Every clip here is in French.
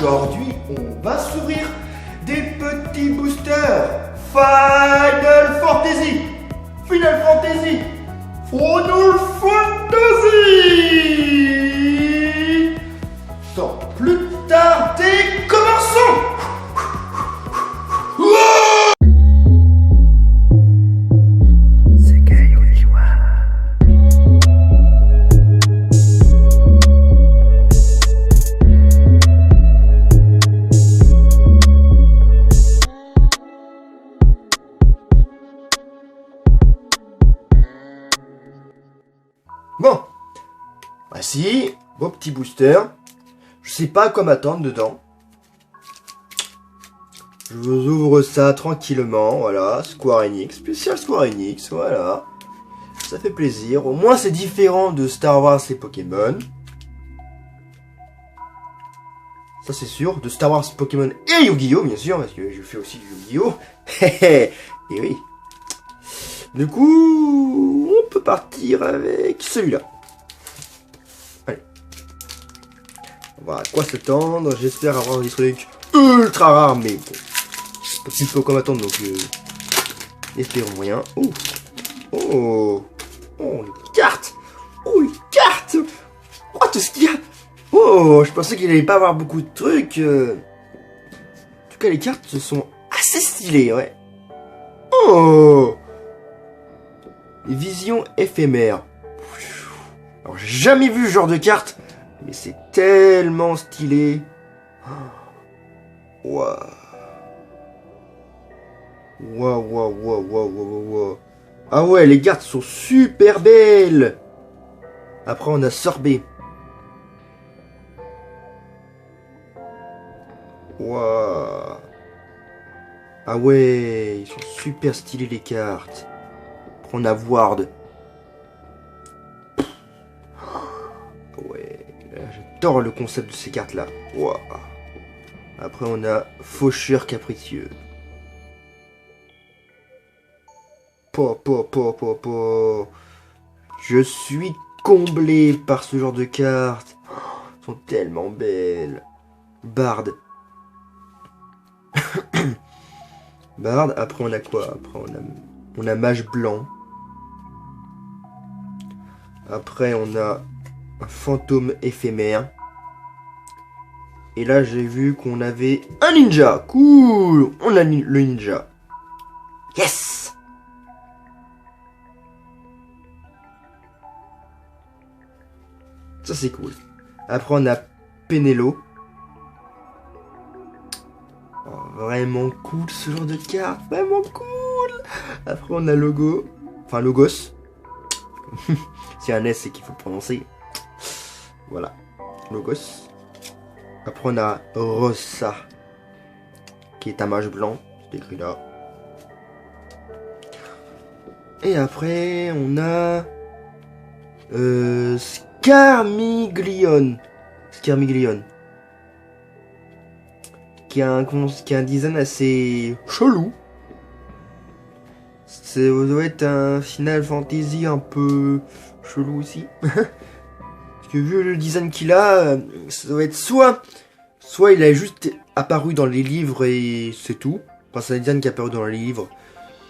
Aujourd'hui, on va s'ouvrir des petits boosters Final Fantasy. Final Fantasy. Final Fantasy. Sans plus tarder, commençons. Bon, voici vos petits boosters. Je sais pas à quoi m'attendre dedans. Je vous ouvre ça tranquillement, voilà, Square Enix, spécial Square Enix, voilà. Ça fait plaisir, au moins c'est différent de Star Wars et Pokémon. Ça c'est sûr, de Star Wars, Pokémon et Yu-Gi-Oh bien sûr, parce que je fais aussi du Yu-Gi-Oh. Et oui. Du coup, on peut partir avec celui-là. Allez. On va à quoi s'attendre. J'espère avoir des trucs ultra rares, mais bon. Pas plus peu comme attendre, donc espérons rien. Oh, oh, oh, une carte. Oh, une carte. Oh, tout ce qu'il y a. Oh, je pensais qu'il allait pas avoir beaucoup de trucs. En tout cas, les cartes sont assez stylées, ouais. Oh. Vision éphémère. Alors j'ai jamais vu ce genre de carte, mais c'est tellement stylé. Waouh. Waouh, waouh, waouh, waouh, waouh. Ah ouais, les cartes sont super belles. Après on a Sorbet. Waouh. Ah ouais, ils sont super stylés les cartes. On a Ward. Ouais, j'adore le concept de ces cartes là. Wow. Après on a Faucheur capricieux. Je suis comblé par ce genre de cartes. Elles sont tellement belles. Bard. Bard, après on a quoi? Après on a Mage blanc. Après, on a un fantôme éphémère. Et là, j'ai vu qu'on avait un ninja. Cool. On a le ninja. Yes. Ça, c'est cool. Après, on a Pénélo. Oh, vraiment cool, ce genre de carte. Vraiment cool. Après, on a Logo. Enfin, Logos. Si un S, c'est qu'il faut prononcer. Voilà. Logos. Après, on a Rossa. Qui est un mage blanc. C'est écrit là. Et après, on a... Scarmiglion. Scarmiglion. Qui a un design assez chelou. Ça doit être un Final Fantasy un peu chelou aussi. Parce que vu le design qu'il a, ça doit être soit il a juste apparu dans les livres et c'est tout. Enfin, c'est un design qui est apparu dans les livres.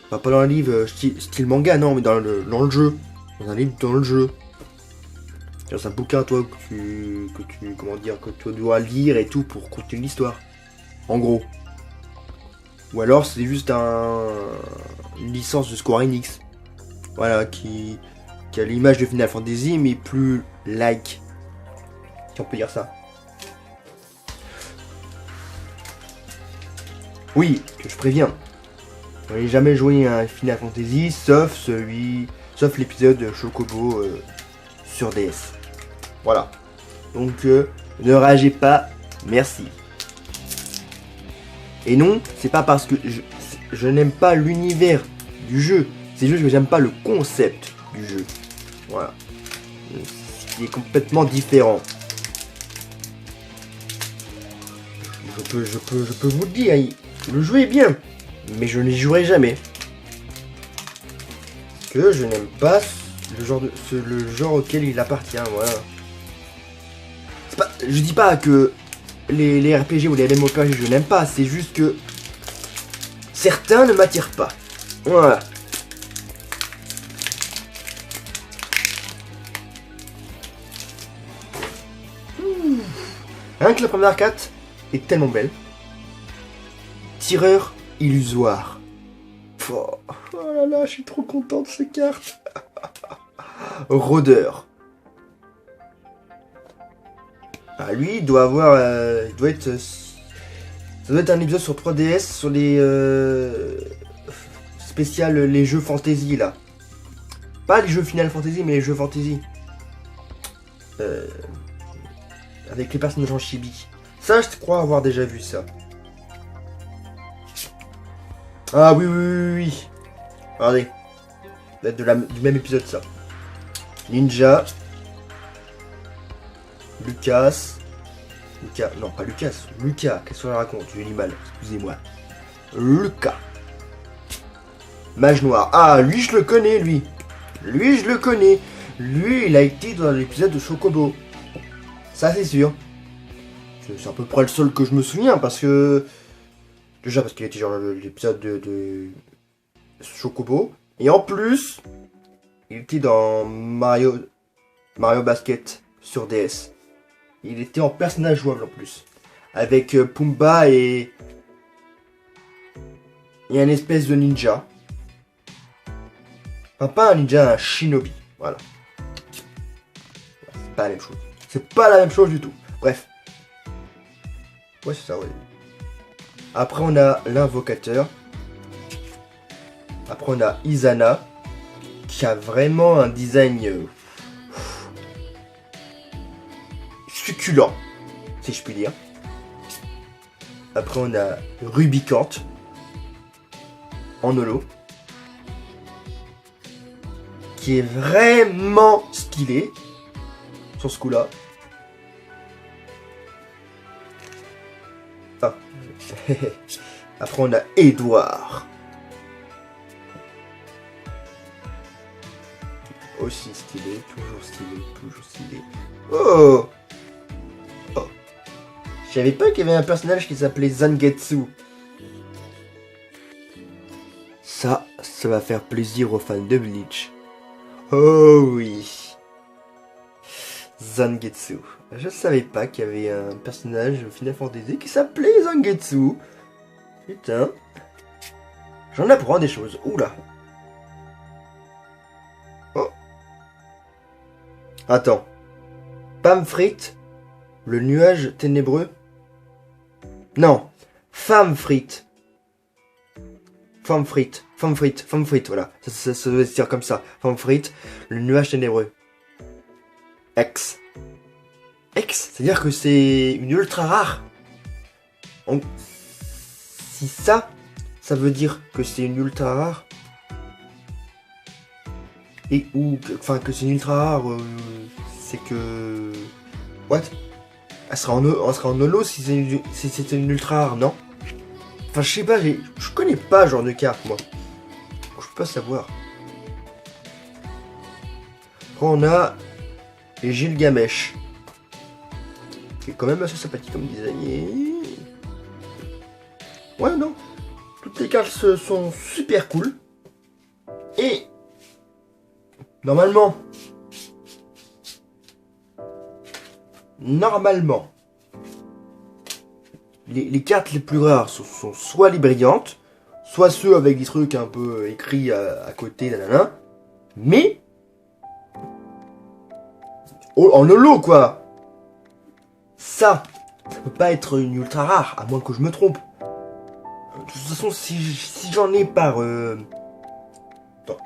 Enfin, pas dans le livre style manga, non, mais dans le jeu. Dans un livre dans le jeu. C'est un bouquin, toi, que tu dois lire et tout pour continuer l'histoire. En gros. Ou alors c'est juste une licence de Square Enix. Voilà, qui a l'image de Final Fantasy, mais plus like. Si on peut dire ça. Oui, que je préviens. Je n'ai jamais joué à un Final Fantasy, sauf l'épisode Chocobo sur DS. Voilà. Donc, ne ragez pas, merci. Et non, c'est pas parce que je n'aime pas l'univers du jeu, c'est juste que j'aime pas le concept du jeu. Voilà. Ce qui est complètement différent. Je peux vous le dire, le jeu est bien, mais je n'y jouerai jamais. Parce que je n'aime pas le genre auquel il appartient, voilà. Je dis pas que les RPG ou les MMORPG, je n'aime pas. C'est juste que certains ne m'attirent pas. Voilà. Rien que la première carte est tellement belle. Tireur illusoire. Oh là là, je suis trop content de ces cartes. Rôdeur. Ah, lui, il doit avoir... il doit être... ça doit être un épisode sur 3DS, sur les... spécial, les jeux fantasy, là. Pas les jeux Final Fantasy, mais les jeux fantasy. Avec les personnages en chibi. Ça, je crois avoir déjà vu ça. Ah oui, oui, oui, oui. Regardez. Ça doit être du même épisode, ça. Ninja. Lucas. Non, pas Lucas. Lucas. Qu'est-ce qu'on raconte? J'ai du mal. Excusez-moi. Lucas. Mage noir. Ah, lui, je le connais, lui. Lui, je le connais. Lui, il a été dans l'épisode de Chocobo. Ça, c'est sûr. C'est à peu près le seul que je me souviens, parce que... Déjà, parce qu'il était dans l'épisode de Chocobo. Et en plus, il était dans Mario Basket sur DS. Il était en personnage jouable en plus. Avec Pumba et un espèce de ninja. Enfin, pas un ninja, un shinobi. Voilà. C'est pas la même chose. C'est pas la même chose du tout. Bref. Ouais, c'est ça, ouais. Après, on a l'invocateur. Après, on a Izana. Qui a vraiment un design... succulent. Si je puis dire. Après, on a Rubicante. En holo. Qui est vraiment stylé. Sur ce coup-là. Ah. Après, on a Edouard. Aussi stylé, toujours stylé, toujours stylé. Oh! Oh! Je savais pas qu'il y avait un personnage qui s'appelait Zangetsu. Ça va faire plaisir aux fans de Bleach. Oh oui! Zangetsu. Je savais pas qu'il y avait un personnage Final Fantasy qui s'appelait Zangetsu. Putain. J'en apprends des choses. Oula. Oh. Attends. Pamfrit, le nuage ténébreux. Non. Femme-frit, voilà. Ça doit se dire comme ça. Femme-frit, le nuage ténébreux. X. X, c'est-à-dire que c'est une ultra rare. Si ça veut dire que c'est une ultra rare. Et enfin que c'est une ultra rare, c'est que... What? Elle sera en holo si c'était une ultra rare, non? Enfin, je sais pas, je connais pas ce genre de carte, moi. Je peux pas savoir. Après, on a Gilgamesh. Qui est quand même assez sympathique comme design. Ouais, non. Toutes les cartes sont super cool. Et... Normalement, les cartes les plus rares sont soit les brillantes, soit ceux avec des trucs un peu écrits à côté, nanana. Mais, en holo quoi. Ça peut pas être une ultra rare, à moins que je me trompe. De toute façon, si j'en ai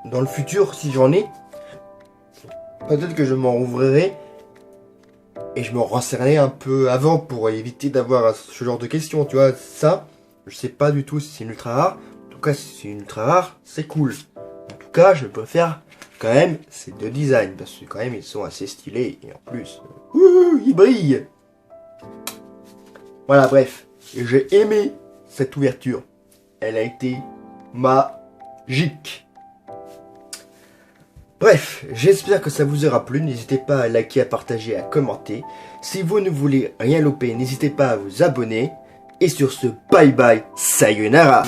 dans le futur, si j'en ai, peut-être que je m'en ouvrirai et je me renseignerai un peu avant pour éviter d'avoir ce genre de questions, tu vois. Ça, je sais pas du tout si c'est une ultra rare. En tout cas, si c'est une ultra rare, c'est cool. En tout cas, je préfère quand même ces deux designs parce que quand même ils sont assez stylés et en plus, ils brillent. Voilà, bref, j'ai aimé cette ouverture. Elle a été magique. Bref, j'espère que ça vous aura plu. N'hésitez pas à liker, à partager, à commenter. Si vous ne voulez rien louper, n'hésitez pas à vous abonner. Et sur ce, bye bye, sayonara.